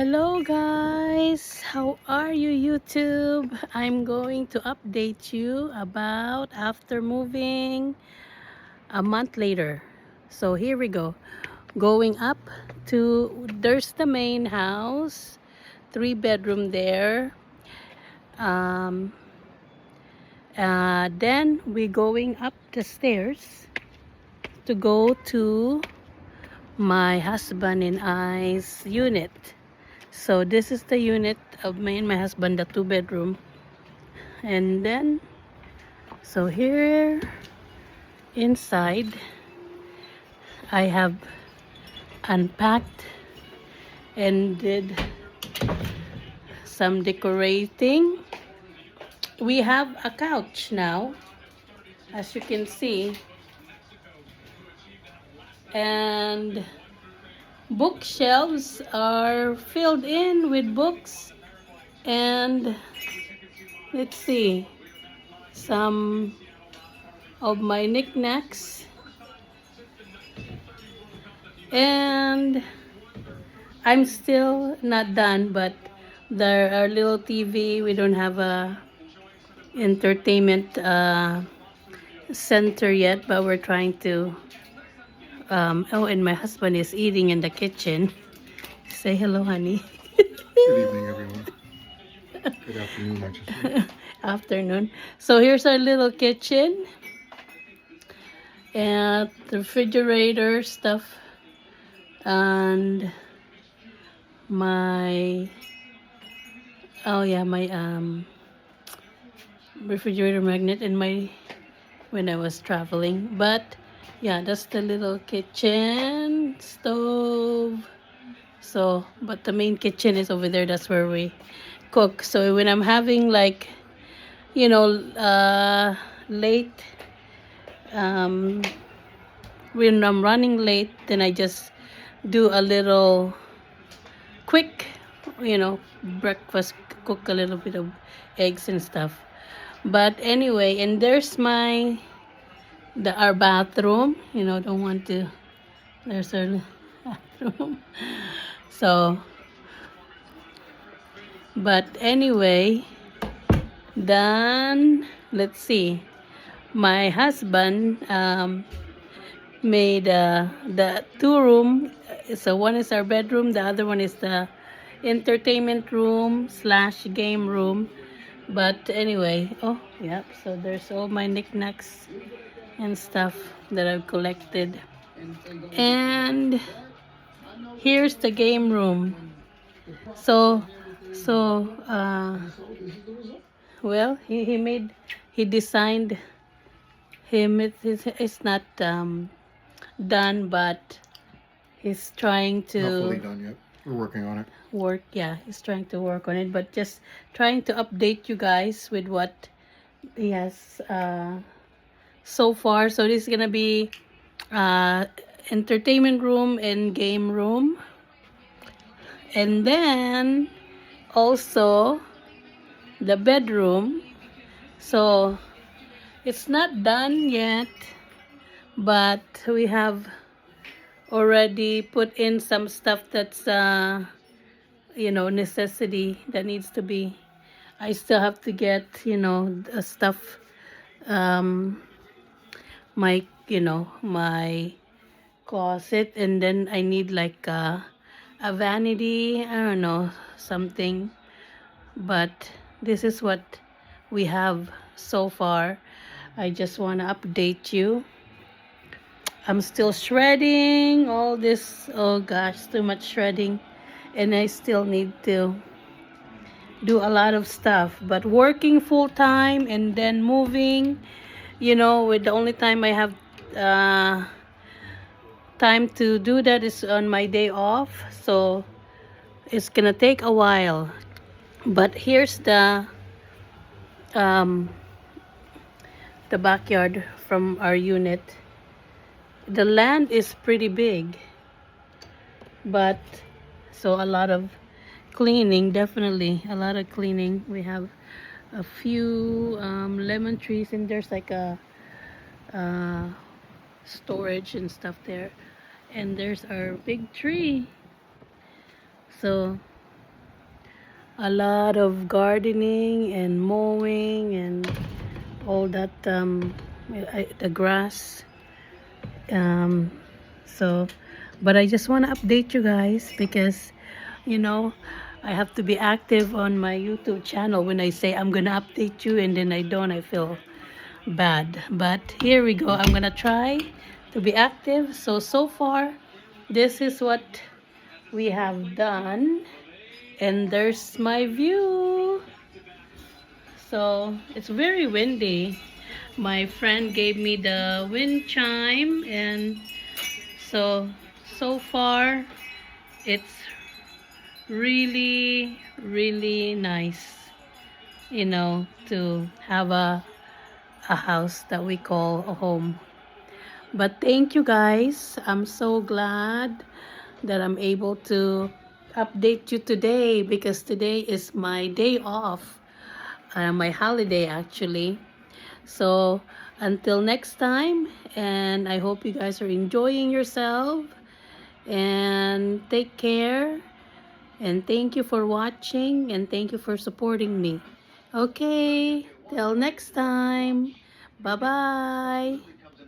Hello guys, how are you YouTube? I'm going to update you about after moving a month later. So here we go. Going up there's the main house, 3 bedroom there. Um, then we going up the stairs to go to my husband and I's unit. So this is the unit of me and my husband, the 2 bedroom. And then, so here inside, I have unpacked and did some decorating. We have a couch now, as you can see. And bookshelves are filled in with books. And let's see, some of my knickknacks. And I'm still not done, but there are little TV. We don't have a entertainment center yet, but we're trying to. Oh, and my husband is eating in the kitchen. Say hello, honey. Good evening, everyone. Good afternoon, I should say. Afternoon. So here's our little kitchen and the refrigerator stuff and my my refrigerator magnet in my when I was traveling. But yeah, that's the little kitchen stove. So but the main kitchen is over there. That's where we cook. So when I'm having like late um when I'm running late, then I just do a little quick breakfast, cook a little bit of eggs and stuff. But anyway, and there's our bathroom. Don't want to. There's our bathroom. So, but anyway, then let's see. My husband made the 2 room. So one is our bedroom. The other one is the entertainment room slash game room. But anyway, oh yep. So there's all my knickknacks and stuff that I've collected. And here's the game room. So, so, well, he designed him. It's not done, but he's trying Not fully to done yet. We're working on it. work. Yeah, he's trying to work on it, but just trying to update you guys with what he has so far. So this is gonna be uh, entertainment room and game room, and then also the bedroom. So it's not done yet, but we have already put in some stuff that's necessity that needs to be. I still have to get the stuff, um my closet, and then I need like a vanity, I don't know, something. But this is what we have so far. I just want to update you. I'm still shredding all this. Oh gosh, too much shredding, and I still need to do a lot of stuff. But working full time and then moving, with the only time I have uh time to do that is on my day off. So it's gonna take a while. But here's um the backyard from our unit. The land is pretty big, but so a lot of cleaning, definitely a lot of cleaning. We have a few lemon trees, and there's like a uh, storage and stuff there. And there's our big tree. So a lot of gardening and mowing and all that, the grass. Um, so, but I just want to update you guys because, you know, I have to be active on my YouTube channel. When I say I'm gonna update you and then I don't, I feel bad. But here we go. I'm gonna try to be active. So far, this is what we have done, and there's my view. So it's very windy. My friend gave me the wind chime, and so far it's really nice, to have a house that we call a home. But thank you guys. I'm so glad that I'm able to update you today because today is my day off, my holiday actually. So until next time, and I hope you guys are enjoying yourself, and take care, and thank you for watching, and thank you for supporting me. Okay, till next time. Bye bye.